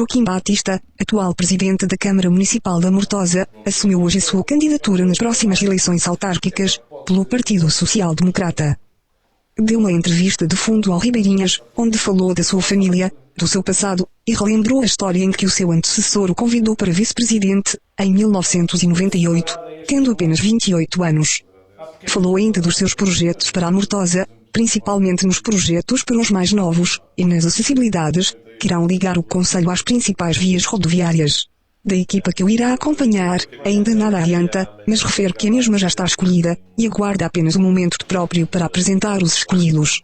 Joaquim Batista, atual presidente da Câmara Municipal da Mortosa, assumiu hoje a sua candidatura nas próximas eleições autárquicas, pelo Partido Social Democrata. Deu uma entrevista de fundo ao Ribeirinhas, onde falou da sua família, do seu passado, e relembrou a história em que o seu antecessor o convidou para vice-presidente, em 1998, tendo apenas 28 anos. Falou ainda dos seus projetos para a Mortosa, principalmente nos projetos para os mais novos, e nas acessibilidades, que irão ligar o concelho às principais vias rodoviárias. Da equipa que o irá acompanhar, ainda nada adianta, mas refere que a mesma já está escolhida, e aguarda apenas o momento próprio para apresentar os escolhidos.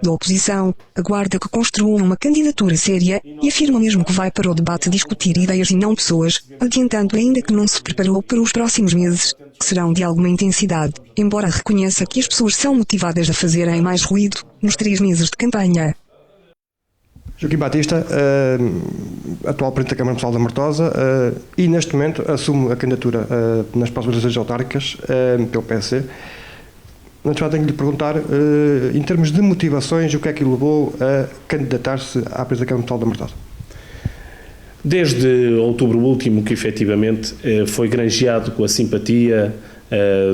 Da oposição, aguarda que construam uma candidatura séria, e afirma mesmo que vai para o debate discutir ideias e não pessoas, adiantando ainda que não se preparou para os próximos meses, que serão de alguma intensidade, embora reconheça que as pessoas são motivadas a fazerem mais ruído, nos 3 meses de campanha. Joaquim Batista, atual Presidente da Câmara Municipal da Mortosa, e neste momento assume a candidatura nas próximas eleições autárquicas pelo PSD. Antes tenho de lhe perguntar, em termos de motivações, o que é que o levou a candidatar-se à Presidência da Câmara Municipal da Mortosa? Desde outubro último, que efetivamente foi granjeado com a simpatia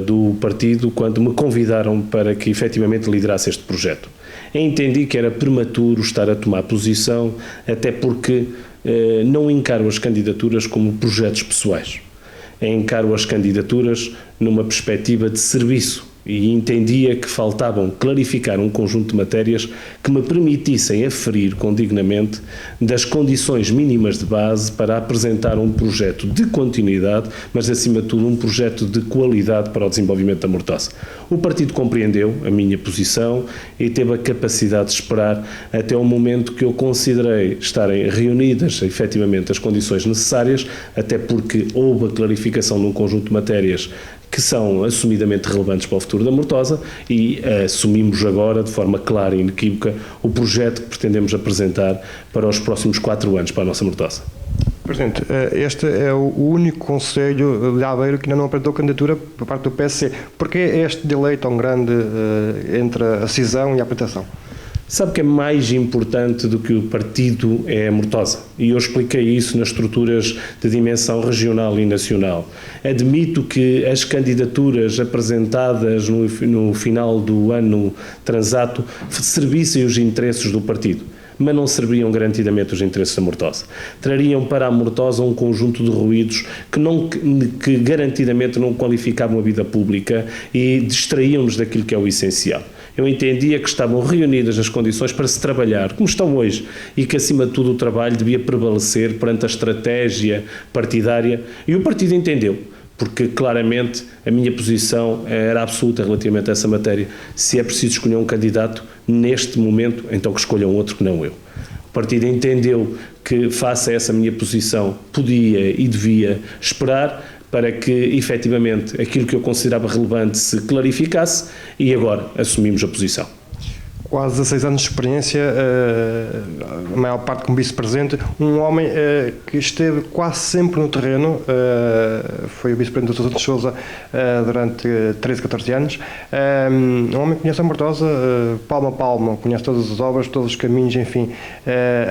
do partido quando me convidaram para que efetivamente liderasse este projeto. Entendi que era prematuro estar a tomar posição, até porque não encaro as candidaturas como projetos pessoais. Encaro as candidaturas numa perspectiva de serviço e entendia que faltavam clarificar um conjunto de matérias que me permitissem aferir condignamente das condições mínimas de base para apresentar um projeto de continuidade, mas acima de tudo um projeto de qualidade para o desenvolvimento da Mortosa. O partido compreendeu a minha posição e teve a capacidade de esperar até o momento que eu considerei estarem reunidas efetivamente as condições necessárias, até porque houve a clarificação de um conjunto de matérias que são assumidamente relevantes para o futuro da Mortosa e assumimos agora, de forma clara e inequívoca, o projeto que pretendemos apresentar para os próximos 4 anos para a nossa Mortosa. Presidente, este é o único concelho de Aveiro que ainda não apresentou candidatura por parte do PSC. Porquê este delay tão grande entre a cisão e a apresentação? Sabe que é mais importante do que o partido é a Mortosa, e eu expliquei isso nas estruturas de dimensão regional e nacional. Admito que as candidaturas apresentadas no final do ano transato servissem os interesses do partido, mas não serviam garantidamente os interesses da Mortosa. Trariam para a Mortosa um conjunto de ruídos que garantidamente não qualificavam a vida pública e distraíam-nos daquilo que é o essencial. Eu entendia que estavam reunidas as condições para se trabalhar, como estão hoje, e que, acima de tudo, o trabalho devia prevalecer perante a estratégia partidária, e o partido entendeu, porque claramente a minha posição era absoluta relativamente a essa matéria. Se é preciso escolher um candidato, neste momento, então que escolham outro que não eu. O partido entendeu que, face a essa minha posição, podia e devia esperar para que, efetivamente, aquilo que eu considerava relevante se clarificasse, e agora assumimos a posição. Quase 16 anos de experiência, a maior parte como vice-presidente, um homem que esteve quase sempre no terreno, foi o vice-presidente do Dr. Santos Sousa durante 13, 14 anos, um homem que conhece a Mortosa palmo a palmo, conhece todas as obras, todos os caminhos, enfim,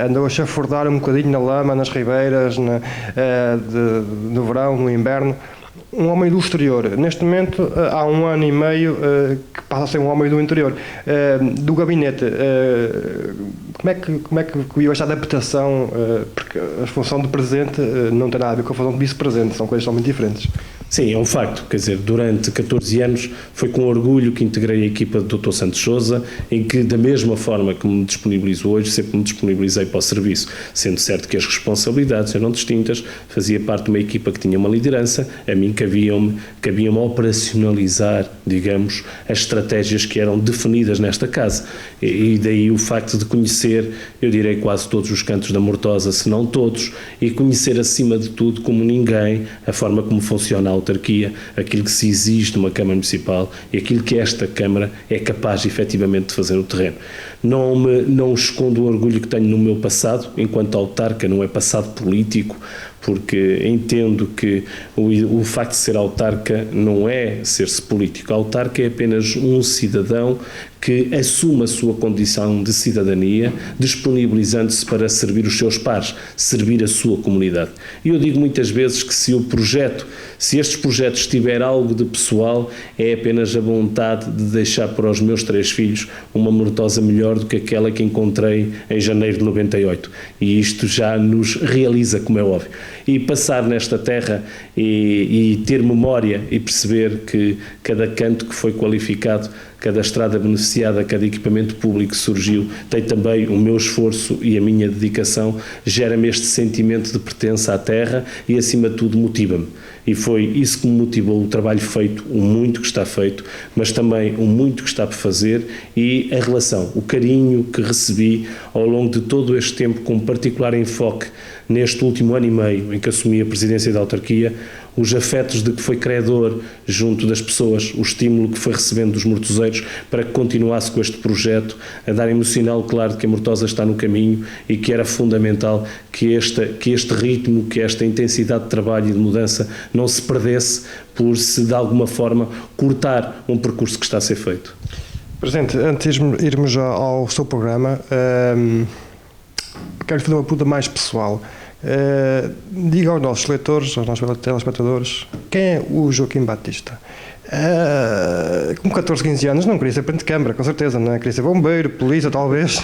andou a chafurdar um bocadinho na lama, nas ribeiras, no verão, no inverno. Um homem do exterior. Neste momento, há 1 ano e meio que passa a ser um homem do interior. Do gabinete, como é que viu esta adaptação? Porque a função de presidente não tem nada a ver com a função de vice-presidente, são coisas totalmente diferentes. Sim, é um facto. Quer dizer, durante 14 anos foi com orgulho que integrei a equipa do Dr. Santos Sousa, em que, da mesma forma que me disponibilizo hoje, sempre me disponibilizei para o serviço, sendo certo que as responsabilidades eram distintas, fazia parte de uma equipa que tinha uma liderança, a mim cabia-me operacionalizar, digamos, as estratégias que eram definidas nesta casa. E daí o facto de conhecer, eu direi, quase todos os cantos da Mortosa, se não todos, e conhecer acima de tudo, como ninguém, a forma como funciona a autarquia, aquilo que se exige de uma Câmara Municipal e aquilo que esta Câmara é capaz efetivamente de fazer no terreno. Não escondo o orgulho que tenho no meu passado, enquanto autarca, não é passado político, porque entendo que o facto de ser autarca não é ser-se político. A autarca é apenas um cidadão que assume a sua condição de cidadania, disponibilizando-se para servir os seus pares, servir a sua comunidade. E eu digo muitas vezes que se estes projetos tiverem algo de pessoal, é apenas a vontade de deixar para os meus 3 filhos uma Mortosa melhor do que aquela que encontrei em janeiro de 98. E isto já nos realiza, como é óbvio. E passar nesta terra e ter memória e perceber que cada canto que foi qualificado, cada estrada beneficiada, cada equipamento público que surgiu, tem também o meu esforço e a minha dedicação, gera-me este sentimento de pertença à terra e, acima de tudo, motiva-me. E foi isso que me motivou o trabalho feito, o muito que está feito, mas também o muito que está por fazer e a relação, o carinho que recebi ao longo de todo este tempo, com particular enfoque neste último ano e meio em que assumi a presidência da autarquia, os afetos de que foi credor junto das pessoas, o estímulo que foi recebendo dos mortoseiros para que continuasse com este projeto, a darem-me o sinal claro de que a Mortosa está no caminho e que era fundamental que este ritmo, que esta intensidade de trabalho e de mudança não se perdesse por se de alguma forma cortar um percurso que está a ser feito. Presidente, antes de irmos já ao seu programa, quero fazer uma pergunta mais pessoal. Diga aos nossos leitores, aos nossos telespectadores, quem é o Joaquim Batista? Com 14, 15 anos não queria ser presidente de Câmara, com certeza, não é? Queria ser bombeiro, polícia, talvez.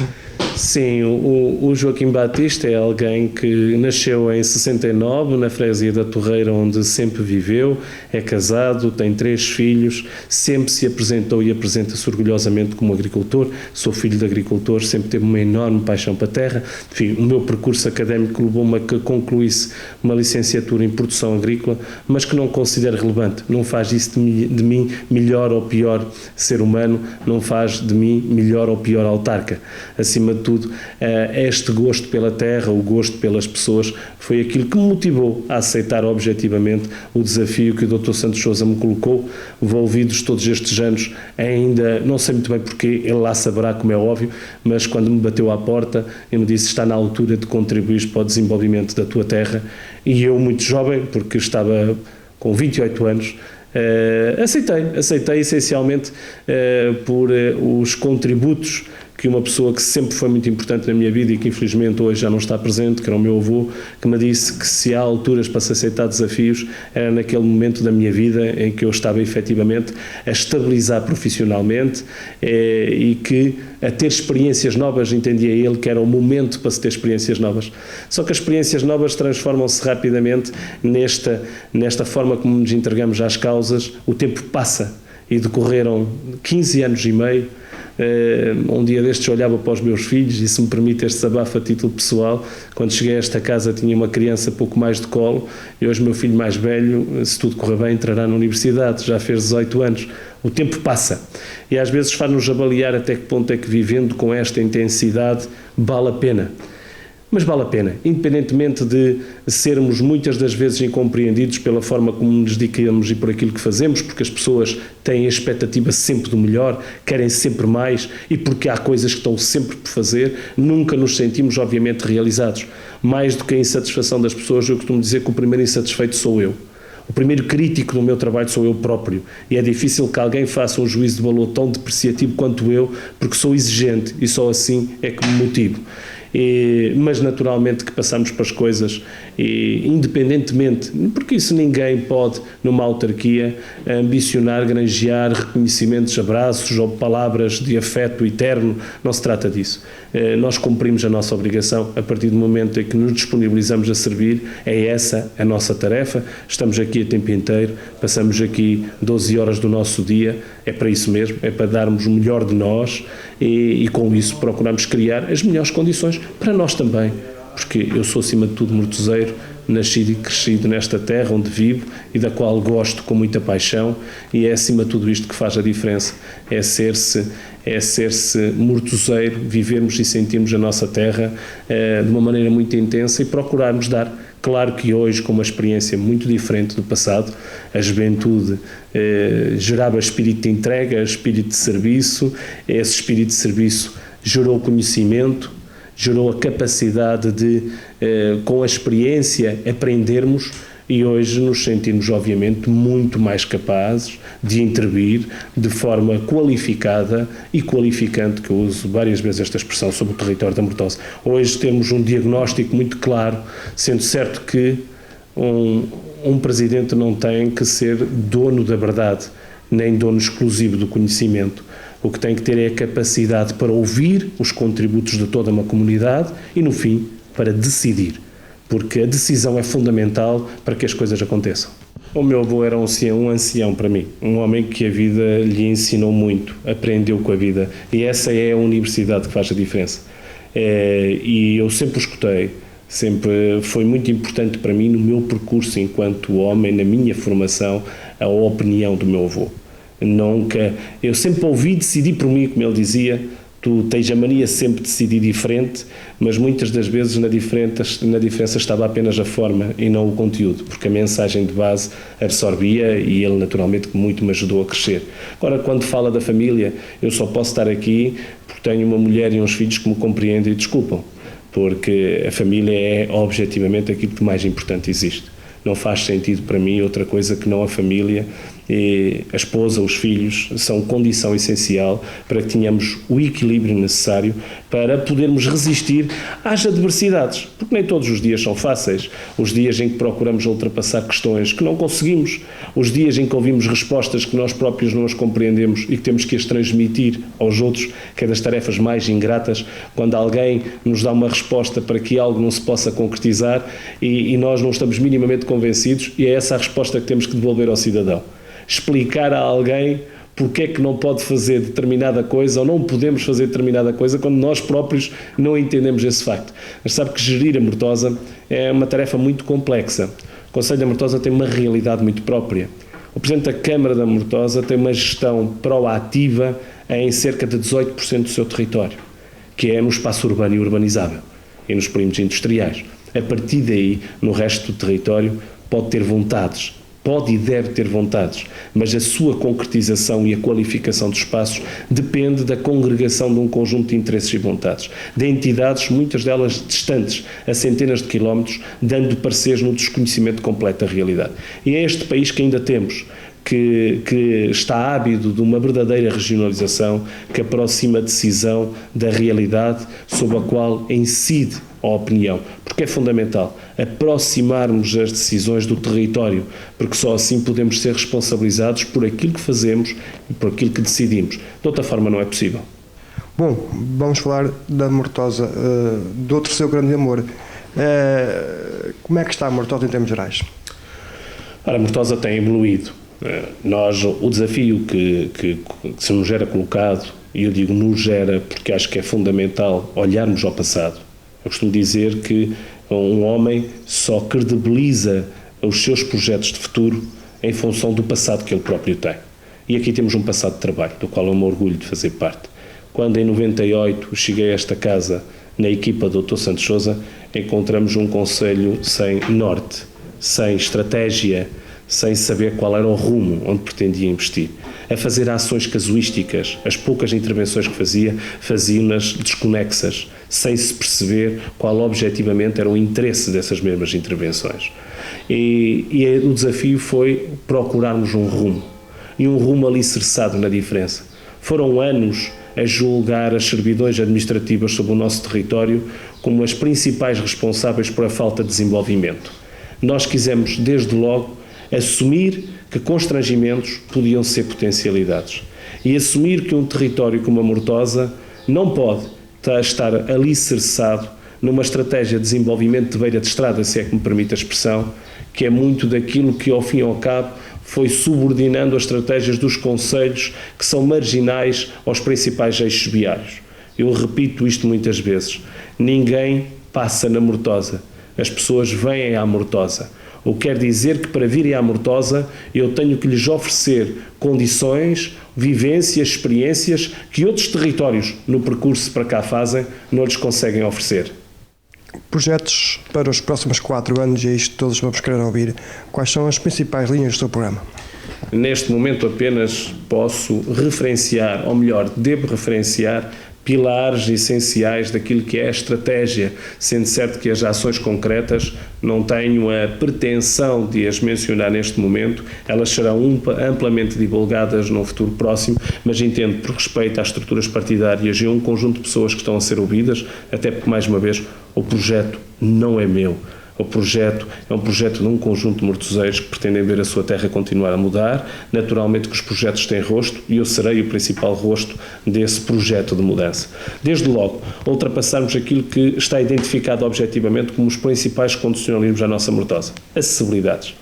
Sim, o Joaquim Batista é alguém que nasceu em 69, na freguesia da Torreira, onde sempre viveu, é casado, tem 3 filhos, sempre se apresentou e apresenta-se orgulhosamente como agricultor. Sou filho de agricultor, sempre teve uma enorme paixão para a terra. Enfim, o meu percurso académico levou-me a que concluísse uma licenciatura em produção agrícola, mas que não considero relevante. Não faz isso de mim melhor ou pior ser humano, não faz de mim melhor ou pior autarca. Acima de tudo, este gosto pela terra, o gosto pelas pessoas, foi aquilo que me motivou a aceitar objetivamente o desafio que o Dr. Santos Sousa me colocou, envolvidos todos estes anos, ainda não sei muito bem porque, ele lá saberá, como é óbvio, mas quando me bateu à porta e me disse: está na altura de contribuir para o desenvolvimento da tua terra, e eu, muito jovem, porque estava com 28 anos, aceitei essencialmente por os contributos que uma pessoa que sempre foi muito importante na minha vida e que infelizmente hoje já não está presente, que era o meu avô, que me disse que se há alturas para se aceitar desafios, era naquele momento da minha vida em que eu estava efetivamente a estabilizar profissionalmente e que a ter experiências novas, entendia ele que era o momento para se ter experiências novas. Só que as experiências novas transformam-se rapidamente nesta forma como nos entregamos às causas. O tempo passa e decorreram 15 anos e meio. Um dia destes olhava para os meus filhos, e se me permite este desabafo a título pessoal, quando cheguei a esta casa tinha uma criança pouco mais de colo, e hoje o meu filho mais velho, se tudo correr bem, entrará na universidade, já fez 18 anos. O tempo passa e às vezes faz-nos avaliar até que ponto é que, vivendo com esta intensidade, vale a pena. Mas vale a pena, independentemente de sermos muitas das vezes incompreendidos pela forma como nos dedicamos e por aquilo que fazemos, porque as pessoas têm a expectativa sempre do melhor, querem sempre mais, e porque há coisas que estão sempre por fazer, nunca nos sentimos obviamente realizados. Mais do que a insatisfação das pessoas, eu costumo dizer que o primeiro insatisfeito sou eu. O primeiro crítico do meu trabalho sou eu próprio, e é difícil que alguém faça um juízo de valor tão depreciativo quanto eu, porque sou exigente e só assim é que me motivo. Mas naturalmente que passamos para as coisas, independentemente, porque isso ninguém pode, numa autarquia, ambicionar, granjear reconhecimentos, abraços ou palavras de afeto eterno. Não se trata disso. Nós cumprimos a nossa obrigação a partir do momento em que nos disponibilizamos a servir. É essa a nossa tarefa. Estamos aqui a tempo inteiro, passamos aqui 12 horas do nosso dia, é para isso mesmo, é para darmos o melhor de nós e com isso procuramos criar as melhores condições para nós também, porque eu sou acima de tudo mortoseiro, nascido e crescido nesta terra onde vivo e da qual gosto com muita paixão, e é acima de tudo isto que faz a diferença, é ser-se mortoseiro, vivermos e sentirmos a nossa terra de uma maneira muito intensa e procurarmos dar. Claro que hoje, com uma experiência muito diferente do passado, a juventude gerava espírito de entrega, espírito de serviço, esse espírito de serviço gerou conhecimento, gerou a capacidade de, com a experiência, aprendermos e hoje nos sentimos, obviamente, muito mais capazes de intervir de forma qualificada e qualificante, que eu uso várias vezes esta expressão, sobre o território da Mortosa. Hoje temos um diagnóstico muito claro, sendo certo que um presidente não tem que ser dono da verdade, nem dono exclusivo do conhecimento. O que tem que ter é a capacidade para ouvir os contributos de toda uma comunidade e, no fim, para decidir. Porque a decisão é fundamental para que as coisas aconteçam. O meu avô era um ancião para mim, um homem que a vida lhe ensinou muito, aprendeu com a vida, e essa é a universidade que faz a diferença. E eu sempre o escutei, sempre foi muito importante para mim no meu percurso enquanto homem, na minha formação, a opinião do meu avô. Eu sempre ouvi decidir por mim, como ele dizia. Tu tens a mania sempre de decidir diferente, mas muitas das vezes na diferença estava apenas a forma e não o conteúdo, porque a mensagem de base absorvia e ele naturalmente muito me ajudou a crescer. Agora, quando fala da família, eu só posso estar aqui porque tenho uma mulher e uns filhos que me compreendem e desculpam, porque a família é objetivamente aquilo que mais importante existe. Não faz sentido para mim outra coisa que não a família. E a esposa, os filhos, são condição essencial para que tenhamos o equilíbrio necessário para podermos resistir às adversidades, porque nem todos os dias são fáceis. Os dias em que procuramos ultrapassar questões que não conseguimos, os dias em que ouvimos respostas que nós próprios não as compreendemos e que temos que as transmitir aos outros, que é das tarefas mais ingratas, quando alguém nos dá uma resposta para que algo não se possa concretizar e nós não estamos minimamente convencidos, e é essa a resposta que temos que devolver ao cidadão. Explicar a alguém porque é que não pode fazer determinada coisa ou não podemos fazer determinada coisa quando nós próprios não entendemos esse facto. Mas sabe que gerir a Mortosa é uma tarefa muito complexa. O Conselho da Mortosa tem uma realidade muito própria. O Presidente da Câmara da Mortosa tem uma gestão proativa em cerca de 18% do seu território, que é no espaço urbano e urbanizável e nos polígonos industriais. A partir daí, no resto do território, pode ter vontades, pode e deve ter vontades, mas a sua concretização e a qualificação dos espaços depende da congregação de um conjunto de interesses e vontades, de entidades, muitas delas distantes, a centenas de quilómetros, dando pareceres no desconhecimento completo da realidade. E é este país que ainda temos, que está ávido de uma verdadeira regionalização, que aproxima a decisão da realidade sobre a qual incide a opinião, porque é fundamental aproximarmos as decisões do território, porque só assim podemos ser responsabilizados por aquilo que fazemos e por aquilo que decidimos. De outra forma não é possível. Bom, vamos falar da Mortosa, do outro seu grande amor. Como é que está a Mortosa em termos gerais? Ora, a Mortosa tem evoluído. O desafio que se nos era colocado, e eu digo nos gera porque acho que é fundamental olharmos ao passado. Eu costumo dizer que um homem só credibiliza os seus projetos de futuro em função do passado que ele próprio tem. E aqui temos um passado de trabalho, do qual é um orgulho de fazer parte. Quando em 98 cheguei a esta casa, na equipa do Dr. Santos Sousa, encontramos um concelho sem norte, sem estratégia, sem saber qual era o rumo onde pretendia investir, a fazer ações casuísticas. As poucas intervenções que fazia-nas desconexas, sem se perceber qual objetivamente era o interesse dessas mesmas intervenções. E o desafio foi procurarmos um rumo, e um rumo alicerçado na diferença. Foram anos a julgar as servidões administrativas sobre o nosso território como as principais responsáveis por a falta de desenvolvimento. Nós quisemos, desde logo, assumir que constrangimentos podiam ser potencialidades e assumir que um território como a Mortosa não pode estar alicerçado numa estratégia de desenvolvimento de beira de estrada, se é que me permite a expressão, que é muito daquilo que ao fim e ao cabo foi subordinando as estratégias dos concelhos que são marginais aos principais eixos viários. Eu repito isto muitas vezes, ninguém passa na Mortosa, as pessoas vêm à Mortosa. O que quer dizer que para virem à Mortosa eu tenho que lhes oferecer condições, vivências, experiências que outros territórios no percurso para cá fazem não lhes conseguem oferecer. Projetos para os próximos 4 anos, e é isto que todos vamos querer ouvir. Quais são as principais linhas do seu programa? neste momento apenas posso referenciar, ou melhor, devo referenciar pilares essenciais daquilo que é a estratégia, sendo certo que as ações concretas não tenho a pretensão de as mencionar neste momento, elas serão amplamente divulgadas num futuro próximo, mas entendo por respeito às estruturas partidárias e a um conjunto de pessoas que estão a ser ouvidas, até porque, mais uma vez, o projeto não é meu. O projeto é um projeto de um conjunto de mortoseiros que pretendem ver a sua terra continuar a mudar. Naturalmente que os projetos têm rosto e eu serei o principal rosto desse projeto de mudança. Desde logo, ultrapassarmos aquilo que está identificado objetivamente como os principais condicionalismos da nossa Mortosa. Acessibilidades.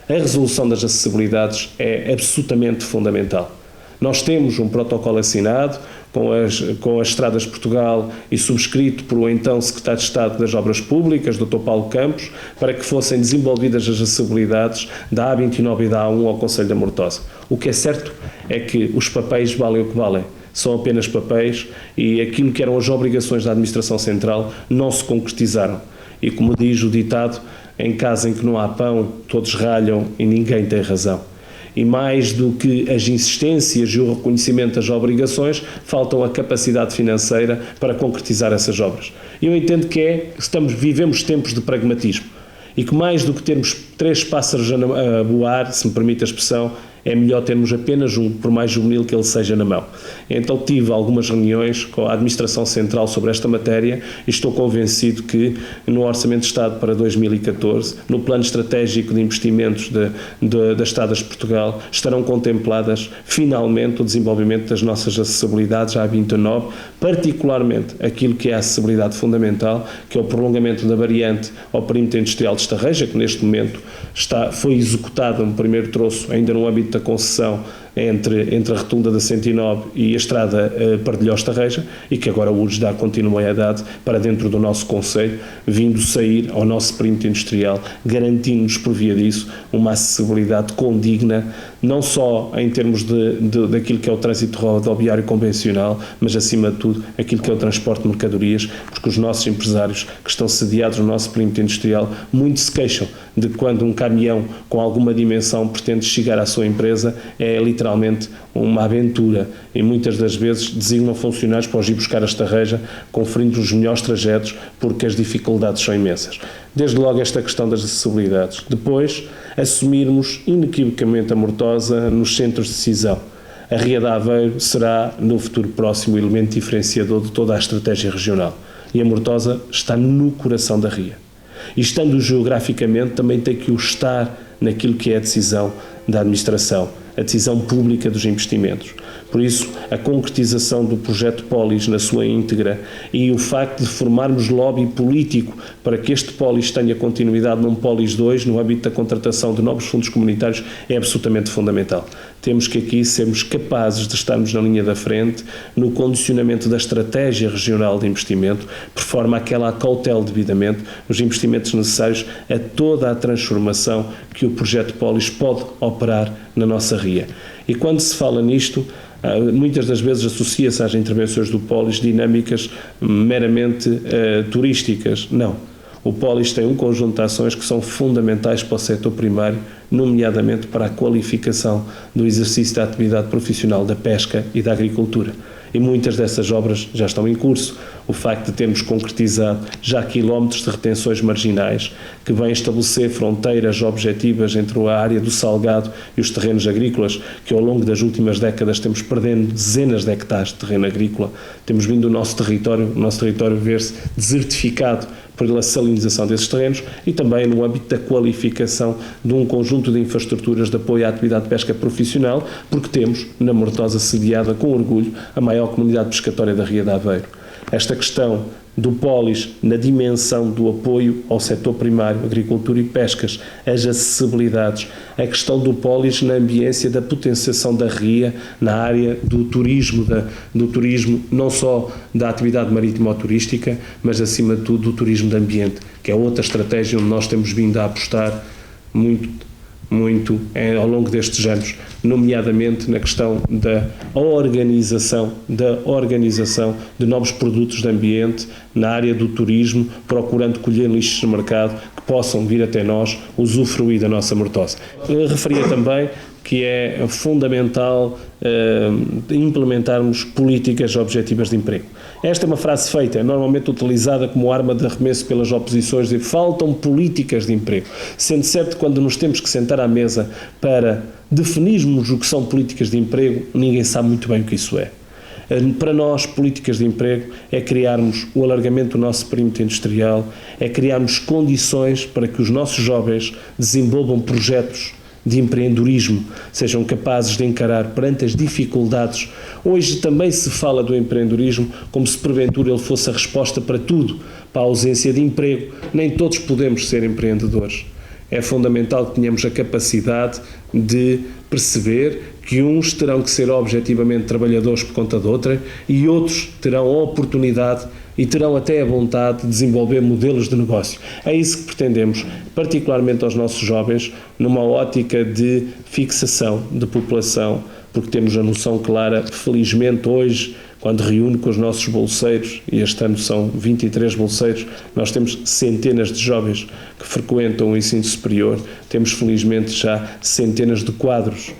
A resolução das acessibilidades é absolutamente fundamental. Nós temos um protocolo assinado com as Estradas de Portugal e subscrito por o então Secretário de Estado das Obras Públicas, Dr. Paulo Campos, para que fossem desenvolvidas as acessibilidades da A29 e da A1 ao Concelho da Mortosa. O que é certo é que os papéis valem o que valem. São apenas papéis e aquilo que eram as obrigações da Administração Central não se concretizaram. E como diz o ditado, em casa em que não há pão, todos ralham e ninguém tem razão. E mais do que as insistências e o reconhecimento das obrigações, faltam a capacidade financeira para concretizar essas obras. Eu entendo que vivemos tempos de pragmatismo e que mais do que termos 3 pássaros a voar, se me permite a expressão, é melhor termos apenas um, por mais juvenil que ele seja na mão. Então tive algumas reuniões com a Administração Central sobre esta matéria e estou convencido que no Orçamento de Estado para 2014, no Plano Estratégico de Investimentos das Estradas de Portugal, estarão contempladas finalmente o desenvolvimento das nossas acessibilidades à A29, particularmente aquilo que é a acessibilidade fundamental, que é o prolongamento da variante ao perímetro industrial de Estarreja, que neste momento foi executado no primeiro troço, ainda no âmbito da concessão entre a rotunda da 109 e a estrada Pardilhós-Tarreja e que agora urge dar continuidade para dentro do nosso concelho, vindo sair ao nosso perímetro industrial, garantindo-nos por via disso uma acessibilidade condigna, não só em termos daquilo que é o trânsito rodoviário convencional, mas acima de tudo aquilo que é o transporte de mercadorias, porque os nossos empresários que estão sediados no nosso perímetro industrial muito se queixam de quando um caminhão com alguma dimensão pretende chegar à sua empresa, é literalmente uma aventura e muitas das vezes designam funcionários para os ir buscar a Estarreja, conferindo os melhores trajetos porque as dificuldades são imensas. Desde logo esta questão das acessibilidades. Depois, assumirmos inequivocamente a Mortosa nos centros de decisão. A Ria de Aveiro será, no futuro próximo, o elemento diferenciador de toda a estratégia regional. E a Mortosa está no coração da Ria. E estando geograficamente, também tem que o estar naquilo que é a decisão da administração, a decisão pública dos investimentos. Por isso, a concretização do projeto Polis na sua íntegra e o facto de formarmos lobby político para que este Polis tenha continuidade num Polis 2, no âmbito da contratação de novos fundos comunitários, é absolutamente fundamental. Temos que aqui sermos capazes de estarmos na linha da frente no condicionamento da estratégia regional de investimento, por forma a que ela acautele devidamente os investimentos necessários a toda a transformação que o projeto Polis pode operar na nossa Ria. E quando se fala nisto, muitas das vezes associa-se às intervenções do Polis dinâmicas meramente turísticas. Não. O Polis tem um conjunto de ações que são fundamentais para o setor primário, nomeadamente para a qualificação do exercício da atividade profissional da pesca e da agricultura. E muitas dessas obras já estão em curso. O facto de termos concretizado já quilómetros de retenções marginais que vêm estabelecer fronteiras objetivas entre a área do Salgado e os terrenos agrícolas, que ao longo das últimas décadas temos perdendo dezenas de hectares de terreno agrícola, temos vindo o nosso território ver-se desertificado pela salinização desses terrenos e também no âmbito da qualificação de um conjunto de infraestruturas de apoio à atividade de pesca profissional, porque temos, na Mortosa, sediada com orgulho a maior comunidade pescatória da Ria de Aveiro. Esta questão do Polis na dimensão do apoio ao setor primário, agricultura e pescas, as acessibilidades, a questão do Polis na ambiência da potenciação da Ria na área do turismo, não só da atividade marítima ou turística, mas acima de tudo do turismo de ambiente, que é outra estratégia onde nós temos vindo a apostar muito ao longo destes anos, nomeadamente na questão da organização de novos produtos de ambiente na área do turismo, procurando colher nichos de mercado que possam vir até nós usufruir da nossa Mortosa. Eu referia também que é fundamental implementarmos políticas objetivas de emprego. Esta é uma frase feita, normalmente utilizada como arma de arremesso pelas oposições, de faltam políticas de emprego. Sendo certo que quando nos temos que sentar à mesa para definirmos o que são políticas de emprego, ninguém sabe muito bem o que isso é. Para nós, políticas de emprego é criarmos o alargamento do nosso perímetro industrial, é criarmos condições para que os nossos jovens desenvolvam projetos de empreendedorismo, sejam capazes de encarar perante as dificuldades. Hoje também se fala do empreendedorismo como se porventura ele fosse a resposta para tudo, para a ausência de emprego. Nem todos podemos ser empreendedores. É fundamental que tenhamos a capacidade de perceber que uns terão que ser objetivamente trabalhadores por conta de outrem e outros terão a oportunidade e terão até a vontade de desenvolver modelos de negócio. É isso que pretendemos, particularmente aos nossos jovens, numa ótica de fixação de população, porque temos a noção clara, felizmente hoje, quando reúne com os nossos bolseiros, e este ano são 23 bolseiros, nós temos centenas de jovens que frequentam o ensino superior, temos felizmente já centenas de quadros.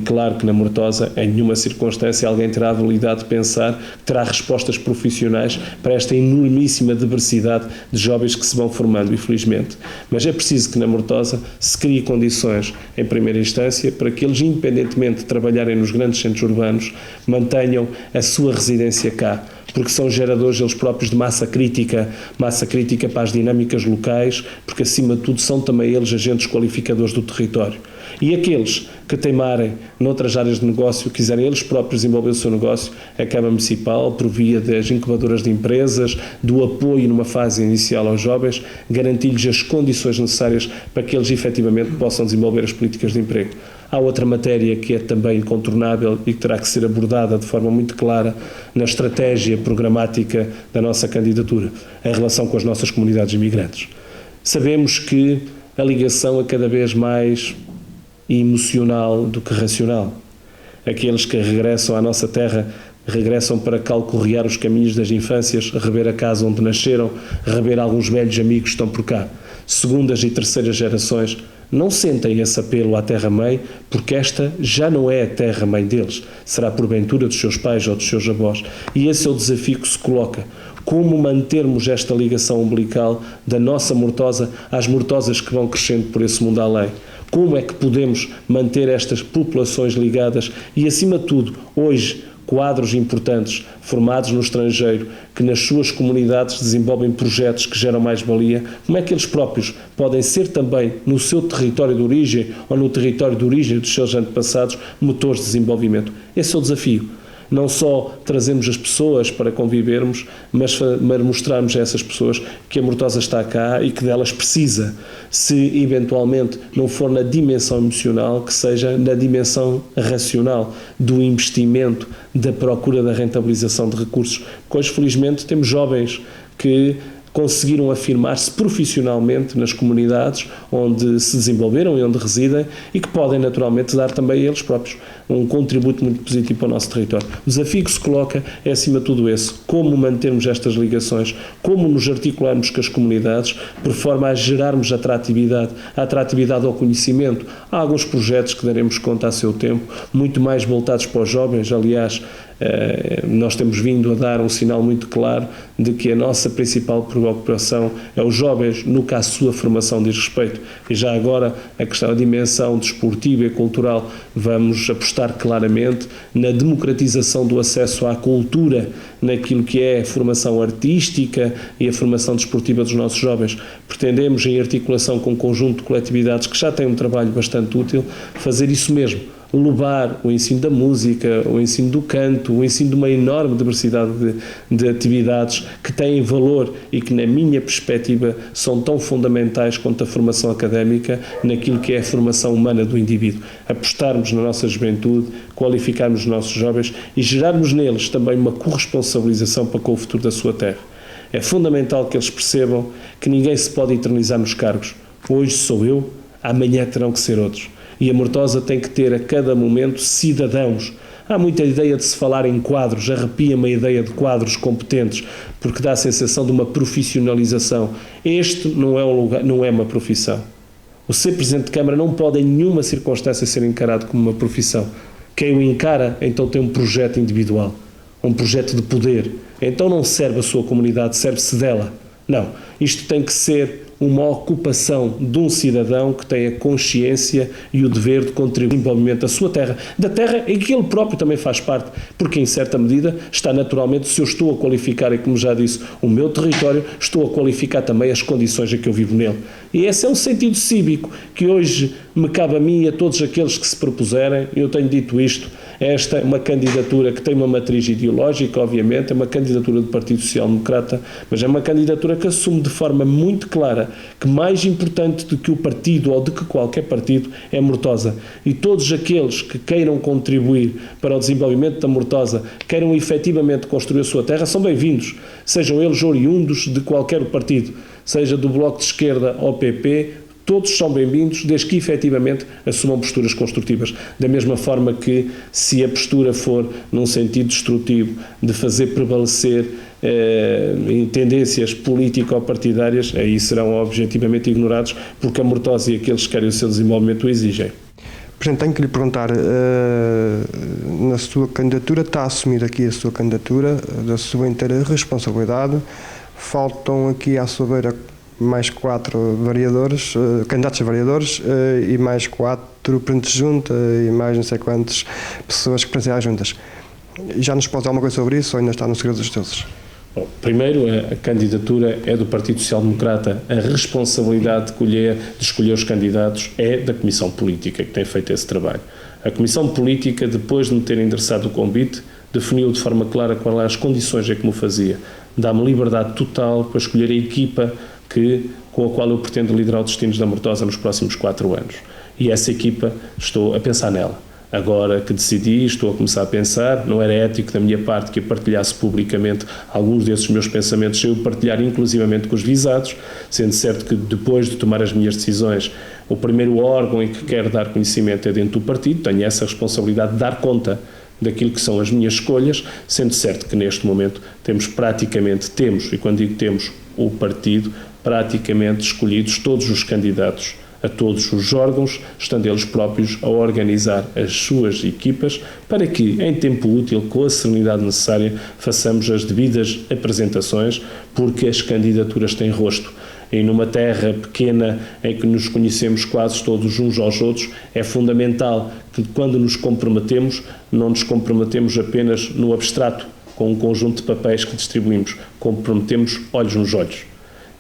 Claro que na Mortosa, em nenhuma circunstância, alguém terá a habilidade de pensar que terá respostas profissionais para esta enormíssima diversidade de jovens que se vão formando, infelizmente. Mas é preciso que na Mortosa se crie condições, em primeira instância, para que eles, independentemente de trabalharem nos grandes centros urbanos, mantenham a sua residência cá, porque são geradores eles próprios de massa crítica para as dinâmicas locais, porque acima de tudo são também eles agentes qualificadores do território. E aqueles que teimarem noutras áreas de negócio, quiserem eles próprios desenvolver o seu negócio, a Câmara Municipal, por via das incubadoras de empresas, do apoio numa fase inicial aos jovens, garantir-lhes as condições necessárias para que eles efetivamente possam desenvolver as políticas de emprego. Há outra matéria que é também incontornável e que terá que ser abordada de forma muito clara na estratégia programática da nossa candidatura, a relação com as nossas comunidades imigrantes. Sabemos que a ligação é cada vez mais emocional do que racional. Aqueles que regressam à nossa terra regressam para calcorrear os caminhos das infâncias, rever a casa onde nasceram, rever alguns velhos amigos que estão por cá. Segundas e terceiras gerações não sentem esse apelo à terra-mãe, porque esta já não é a terra-mãe deles, será porventura dos seus pais ou dos seus avós. E esse é o desafio que se coloca. Como mantermos esta ligação umbilical da nossa Mortosa às Mortosas que vão crescendo por esse mundo além? Como é que podemos manter estas populações ligadas e, acima de tudo, hoje, quadros importantes formados no estrangeiro que nas suas comunidades desenvolvem projetos que geram mais-valia, como é que eles próprios podem ser também no seu território de origem ou no território de origem dos seus antepassados motores de desenvolvimento? Esse é o desafio. Não só trazemos as pessoas para convivermos, mas mostrarmos a essas pessoas que a Mortosa está cá e que delas precisa. Se eventualmente não for na dimensão emocional, que seja na dimensão racional do investimento, da procura da rentabilização de recursos. Porque hoje, felizmente, temos jovens que conseguiram afirmar-se profissionalmente nas comunidades onde se desenvolveram e onde residem e que podem naturalmente dar também eles próprios um contributo muito positivo para o nosso território. O desafio que se coloca é acima de tudo esse, como mantermos estas ligações, como nos articularmos com as comunidades, por forma a gerarmos a atratividade ao conhecimento. Há alguns projetos que daremos conta a seu tempo, muito mais voltados para os jovens, aliás, nós temos vindo a dar um sinal muito claro de que a nossa principal preocupação é os jovens no que à sua formação diz respeito. E já agora a dimensão desportiva e cultural, vamos apostar claramente na democratização do acesso à cultura, naquilo que é a formação artística e a formação desportiva dos nossos jovens. Pretendemos, em articulação com um conjunto de coletividades que já têm um trabalho bastante útil, fazer isso mesmo. Levar o ensino da música, o ensino do canto, o ensino de uma enorme diversidade de atividades que têm valor e que, na minha perspectiva, são tão fundamentais quanto a formação académica naquilo que é a formação humana do indivíduo. Apostarmos na nossa juventude, qualificarmos os nossos jovens e gerarmos neles também uma corresponsabilização para com o futuro da sua terra. É fundamental que eles percebam que ninguém se pode eternizar nos cargos. Hoje sou eu, amanhã terão que ser outros. E a Mortosa tem que ter a cada momento cidadãos. Há muita ideia de se falar em quadros, arrepia-me a ideia de quadros competentes, porque dá a sensação de uma profissionalização. Este não é um lugar, não é uma profissão. O ser Presidente de Câmara não pode em nenhuma circunstância ser encarado como uma profissão. Quem o encara, então tem um projeto individual, um projeto de poder. Então não serve a sua comunidade, serve-se dela. Não, isto tem que ser uma ocupação de um cidadão que tem a consciência e o dever de contribuir para o desenvolvimento da sua terra, da terra em que ele próprio também faz parte, porque em certa medida está naturalmente, se eu estou a qualificar, e como já disse, o meu território, estou a qualificar também as condições em que eu vivo nele. E esse é um sentido cívico que hoje me cabe a mim e a todos aqueles que se propuserem. Eu tenho dito isto, esta é uma candidatura que tem uma matriz ideológica, obviamente, é uma candidatura do Partido Social Democrata, mas é uma candidatura que assume de forma muito clara que mais importante do que o partido ou do que qualquer partido é Mortosa. E todos aqueles que queiram contribuir para o desenvolvimento da Mortosa, queiram efetivamente construir a sua terra, são bem-vindos, sejam eles oriundos de qualquer partido, seja do Bloco de Esquerda ou PP, todos são bem-vindos, desde que efetivamente assumam posturas construtivas. Da mesma forma que, se a postura for num sentido destrutivo, de fazer prevalecer tendências político-partidárias, aí serão objetivamente ignorados, porque a Mortosa e aqueles que querem o seu desenvolvimento o exigem. Presidente, tenho que lhe perguntar, na sua candidatura, está a assumir aqui a sua candidatura, da sua inteira responsabilidade, faltam aqui à sua beira mais 4 vereadores, candidatos a vereadores, e mais 4 presidentes de junta e mais não sei quantas pessoas que pertencem às juntas. Já nos pode dar alguma coisa sobre isso ou ainda está no segredo dos deuses? Bom, primeiro, a candidatura é do Partido Social Democrata. A responsabilidade de escolher os candidatos é da Comissão Política, que tem feito esse trabalho. A Comissão Política, depois de me ter endereçado o convite, definiu de forma clara quais eram as condições em que me fazia. Dá-me liberdade total para escolher a equipa com a qual eu pretendo liderar os destinos da Mortosa nos próximos 4 anos. E essa equipa, estou a pensar nela. Agora que decidi, estou a começar a pensar, não era ético da minha parte que eu partilhasse publicamente alguns desses meus pensamentos, sem eu partilhar inclusivamente com os visados, sendo certo que depois de tomar as minhas decisões, o primeiro órgão em que quero dar conhecimento é dentro do partido, tenho essa responsabilidade de dar conta daquilo que são as minhas escolhas, sendo certo que neste momento temos, e quando digo temos, o partido praticamente escolhidos todos os candidatos a todos os órgãos, estando eles próprios a organizar as suas equipas para que, em tempo útil, com a serenidade necessária, façamos as devidas apresentações, porque as candidaturas têm rosto. E numa terra pequena em que nos conhecemos quase todos uns aos outros, é fundamental que, quando nos comprometemos, não nos comprometemos apenas no abstrato, com um conjunto de papéis que distribuímos, comprometemos olhos nos olhos.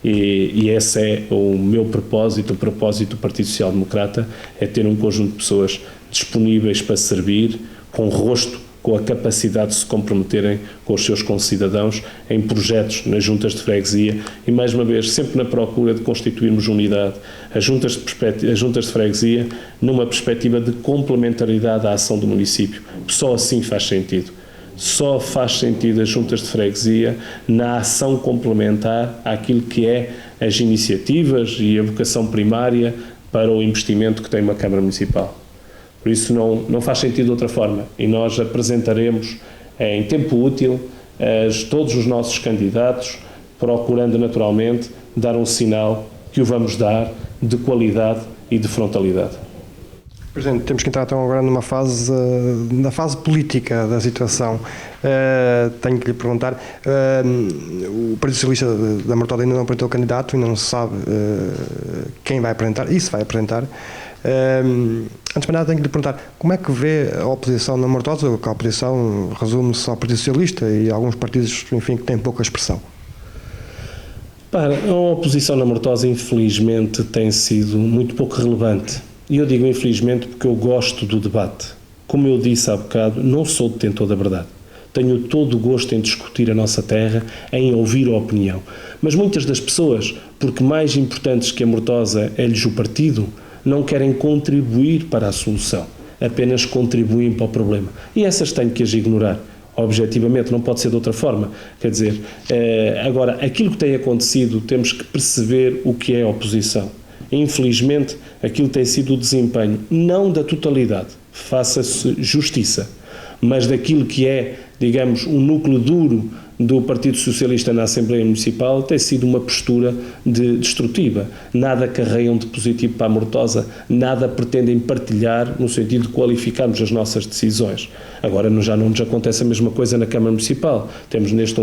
E esse é o meu propósito, o propósito do Partido Social Democrata, é ter um conjunto de pessoas disponíveis para servir, com rosto, com a capacidade de se comprometerem com os seus concidadãos em projetos nas juntas de freguesia e, mais uma vez, sempre na procura de constituirmos unidade. As juntas de freguesia numa perspectiva de complementaridade à ação do município. Só assim faz sentido. Só faz sentido as juntas de freguesia na ação complementar àquilo que é as iniciativas e a vocação primária para o investimento que tem uma Câmara Municipal. Por isso não faz sentido de outra forma e nós apresentaremos em tempo útil todos os nossos candidatos, procurando naturalmente dar um sinal que o vamos dar de qualidade e de frontalidade. Presidente, temos que entrar então agora na fase política da situação. Tenho que lhe perguntar, o Partido Socialista da Mortosa ainda não apresentou o candidato e não se sabe quem vai apresentar, e se vai apresentar. Antes de nada, tenho que lhe perguntar, como é que vê a oposição na Mortosa? A oposição resume-se ao Partido Socialista e alguns partidos, enfim, que têm pouca expressão. A oposição na Mortosa, infelizmente, tem sido muito pouco relevante. E eu digo infelizmente porque eu gosto do debate. Como eu disse há bocado, não sou detentor da verdade. Tenho todo o gosto em discutir a nossa terra, em ouvir a opinião. Mas muitas das pessoas, porque mais importantes que a Mortosa é-lhes o partido, não querem contribuir para a solução. Apenas contribuem para o problema. E essas tenho que as ignorar. Objetivamente, não pode ser de outra forma. Quer dizer, agora, aquilo que tem acontecido, temos que perceber o que é a oposição. Infelizmente, aquilo tem sido o desempenho, não da totalidade, faça-se justiça, mas daquilo que é, digamos, o núcleo duro do Partido Socialista na Assembleia Municipal tem sido uma postura destrutiva. Nada carregam de positivo para a Mortosa, nada pretendem partilhar no sentido de qualificarmos as nossas decisões. Agora já não nos acontece a mesma coisa na Câmara Municipal. Temos neste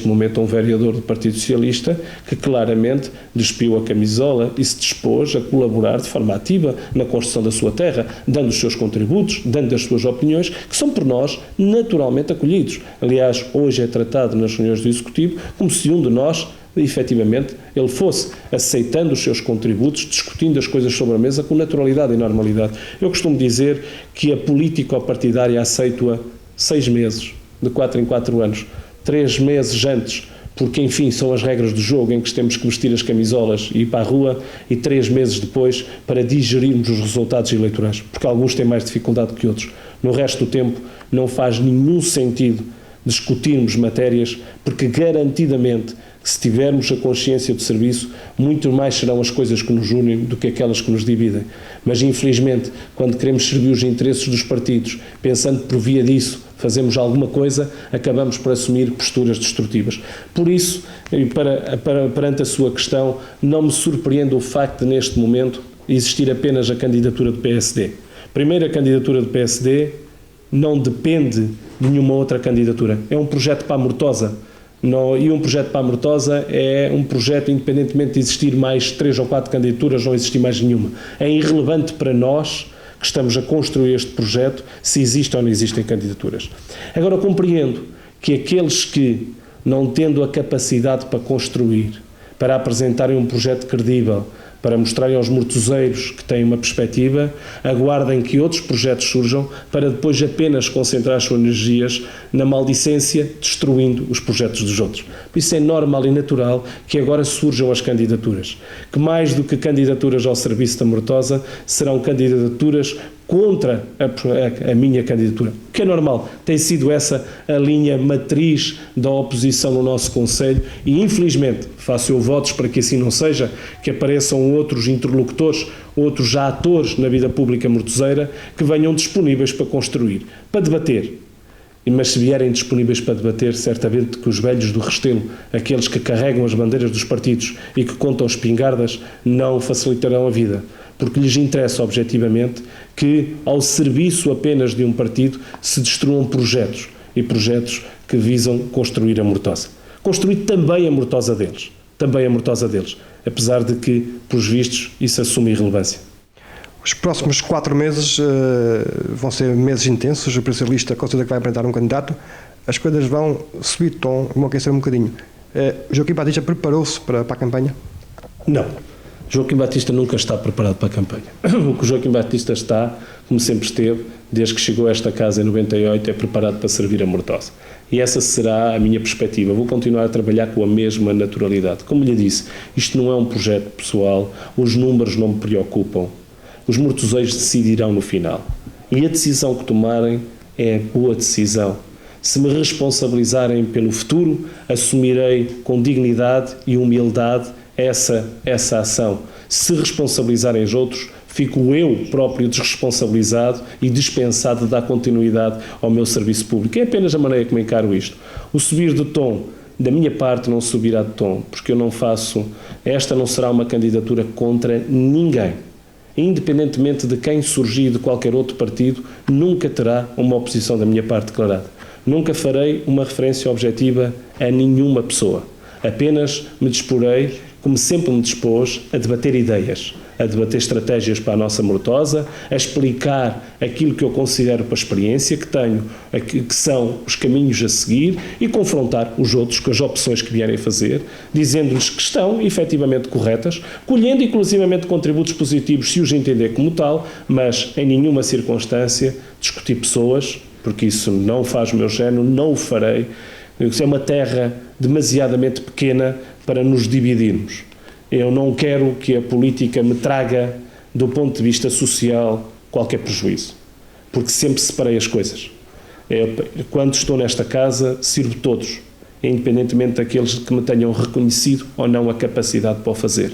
momento um vereador do Partido Socialista que claramente despiu a camisola e se dispôs a colaborar de forma ativa na construção da sua terra, dando os seus contributos, dando as suas opiniões, que são por nós naturalmente acolhidos. Aliás, hoje é tratado nas reuniões do Executivo como se um de nós, efetivamente, ele fosse aceitando os seus contributos, discutindo as coisas sobre a mesa com naturalidade e normalidade. Eu costumo dizer que a político-partidária aceito-a 6 meses, de 4 em 4 anos, 3 meses antes, porque, enfim, são as regras do jogo em que temos que vestir as camisolas e ir para a rua, e 3 meses depois para digerirmos os resultados eleitorais, porque alguns têm mais dificuldade que outros. No resto do tempo não faz nenhum sentido discutirmos matérias, porque garantidamente, se tivermos a consciência do serviço, muito mais serão as coisas que nos unem do que aquelas que nos dividem. Mas, infelizmente, quando queremos servir os interesses dos partidos, pensando que por via disso fazemos alguma coisa, acabamos por assumir posturas destrutivas. Por isso, perante a sua questão, não me surpreende o facto de, neste momento, existir apenas a candidatura do PSD. Primeiro, a candidatura do PSD não depende de nenhuma outra candidatura. É um projeto para a Mortosa. E um projeto para a Mortosa é um projeto, independentemente de existir mais 3 ou 4 candidaturas, não existir mais nenhuma. É irrelevante para nós que estamos a construir este projeto se existem ou não existem candidaturas. Agora, eu compreendo que aqueles que, não tendo a capacidade para construir, para apresentarem um projeto credível, para mostrarem aos mortoseiros que têm uma perspectiva, aguardem que outros projetos surjam para depois apenas concentrar as suas energias na maldicência, destruindo os projetos dos outros. Por isso é normal e natural que agora surjam as candidaturas, que mais do que candidaturas ao serviço da Mortosa, serão candidaturas contra a minha candidatura, o que é normal. Tem sido essa a linha matriz da oposição no nosso Conselho e, infelizmente, faço eu votos para que assim não seja, que apareçam outros interlocutores, outros já atores na vida pública mortoseira, que venham disponíveis para construir, para debater. Mas se vierem disponíveis para debater, certamente que os velhos do Restelo, aqueles que carregam as bandeiras dos partidos e que contam espingardas, não facilitarão a vida, porque lhes interessa objetivamente que, ao serviço apenas de um partido, se destruam projetos, e projetos que visam construir a Mortosa. Construir também a Mortosa deles, apesar de que, pelos vistos, isso assume irrelevância. Os próximos 4 meses vão ser meses intensos, o Socialista considera que vai apresentar um candidato, as coisas vão subir de tom, vão aquecer um bocadinho. Joaquim Batista preparou-se para a campanha? Não. Joaquim Batista nunca está preparado para a campanha. O que o Joaquim Batista está, como sempre esteve, desde que chegou a esta casa em 98, é preparado para servir a Mortosa. E essa será a minha perspectiva. Vou continuar a trabalhar com a mesma naturalidade. Como lhe disse, isto não é um projeto pessoal, os números não me preocupam. Os mortoseiros decidirão no final. E a decisão que tomarem é boa decisão. Se me responsabilizarem pelo futuro, assumirei com dignidade e humildade essa ação. Se responsabilizarem os outros, fico eu próprio desresponsabilizado e dispensado de dar continuidade ao meu serviço público. É apenas a maneira como encaro isto. O subir de tom, da minha parte, não subirá de tom, porque eu não faço... Esta não será uma candidatura contra ninguém. Independentemente de quem surgir de qualquer outro partido, nunca terá uma oposição da minha parte declarada. Nunca farei uma referência objetiva a nenhuma pessoa. Apenas me disporei, como sempre me dispôs, a debater ideias, a debater estratégias para a nossa Mortosa, a explicar aquilo que eu considero para a experiência que tenho, que são os caminhos a seguir e confrontar os outros com as opções que vierem fazer, dizendo-lhes que estão efetivamente corretas, colhendo inclusivamente contributos positivos se os entender como tal, mas em nenhuma circunstância discutir pessoas, porque isso não faz o meu género, não o farei. Isso é uma terra demasiadamente pequena para nos dividirmos. Eu não quero que a política me traga, do ponto de vista social, qualquer prejuízo, porque sempre separei as coisas. Quando estou nesta casa, sirvo todos, independentemente daqueles que me tenham reconhecido ou não a capacidade para o fazer.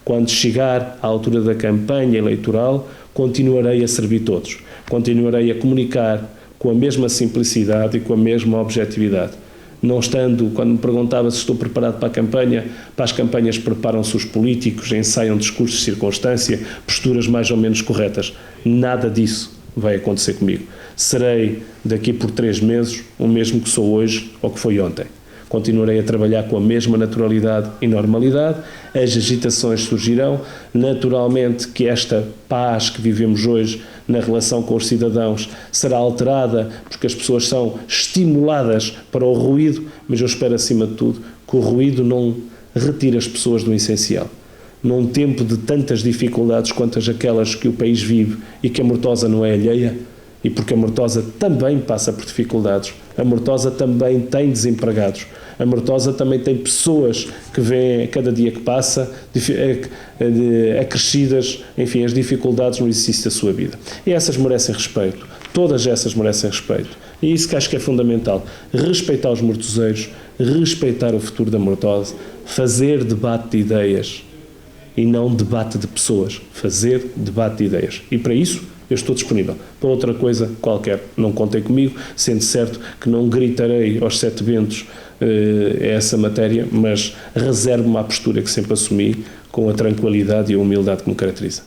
Quando chegar à altura da campanha eleitoral, continuarei a servir todos, continuarei a comunicar com a mesma simplicidade e com a mesma objetividade. não estando, quando me perguntava se estou preparado para a campanha, para as campanhas preparam-se os políticos, ensaiam discursos de circunstância, posturas mais ou menos corretas. Nada disso vai acontecer comigo. Serei, daqui por 3 meses, o mesmo que sou hoje ou que foi ontem. Continuarei a trabalhar com a mesma naturalidade e normalidade, as agitações surgirão, naturalmente que esta paz que vivemos hoje na relação com os cidadãos será alterada porque as pessoas são estimuladas para o ruído, mas eu espero acima de tudo que o ruído não retire as pessoas do essencial. Num tempo de tantas dificuldades quanto aquelas que o país vive e que a Mortosa não é alheia, e porque a Mortosa também passa por dificuldades, a Mortosa também tem desempregados, a Mortosa também tem pessoas que veem a cada dia que passa acrescidas, enfim, as dificuldades no exercício da sua vida. E essas merecem respeito, todas essas merecem respeito. E isso que acho que é fundamental, respeitar os mortoseiros, respeitar o futuro da Mortosa, fazer debate de ideias e não debate de pessoas, fazer debate de ideias. E para isso eu estou disponível. Para outra coisa qualquer, não contem comigo, sendo certo que não gritarei aos 7 ventos essa matéria, mas reservo-me à postura que sempre assumi, com a tranquilidade e a humildade que me caracteriza.